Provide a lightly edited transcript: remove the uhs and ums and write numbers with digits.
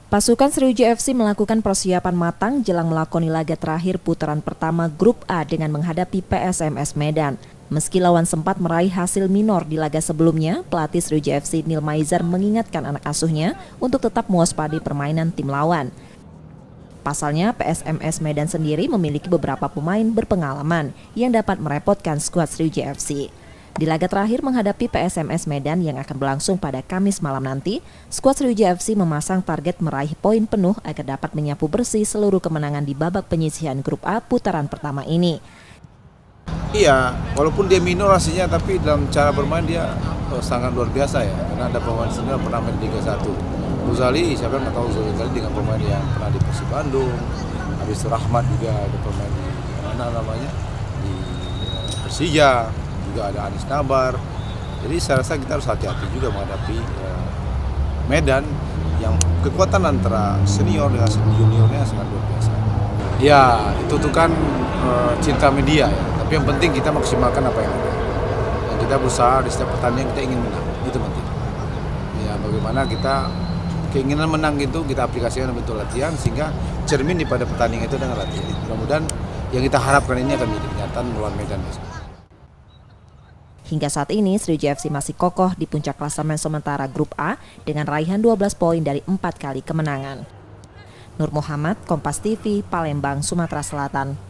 Pasukan Sriwijaya FC melakukan persiapan matang jelang melakoni laga terakhir putaran pertama Grup A dengan menghadapi PSMS Medan. Meski lawan sempat meraih hasil minor di laga sebelumnya, pelatih Sriwijaya FC Nil Maizar mengingatkan anak asuhnya untuk tetap mewaspadai permainan tim lawan. Pasalnya, PSMS Medan sendiri memiliki beberapa pemain berpengalaman yang dapat merepotkan skuad Sriwijaya FC. Di laga terakhir menghadapi PSMS Medan yang akan berlangsung pada Kamis malam nanti, skuad Sriwijaya FC memasang target meraih poin penuh agar dapat menyapu bersih seluruh kemenangan di babak penyisihan Grup A putaran pertama ini. Iya, walaupun dia minor hasilnya, tapi dalam cara bermain dia sangat luar biasa ya. Karena ada pemain sini yang pernah main di Liga 1. Ruzali, siapa yang nggak tahu Ruzali dengan pemain yang pernah di Persib Bandung. Habis itu Rahmat juga ada pemain di di Persija. Juga ada Anis Nabar. Jadi saya rasa kita harus hati-hati juga menghadapi Medan yang kekuatan antara senior dengan juniornya sangat luar biasa. Ya, itu tuh kan cinta media ya. Tapi yang penting kita maksimalkan apa yang ada. Dan kita berusaha di setiap pertandingan kita ingin menang. Itu penting. Ya, bagaimana kita keinginan menang itu kita aplikasikan dalam bentuk latihan sehingga cermin pada pertandingan itu dengan latihan. Mudah-mudahan yang kita harapkan ini akan menjadi kenyataan melawan Medan besok. Hingga saat ini, Sriwijaya FC masih kokoh di puncak klasemen sementara Grup A dengan raihan 12 poin dari 4 kali kemenangan. Nur Muhammad, Kompas TV, Palembang, Sumatera Selatan.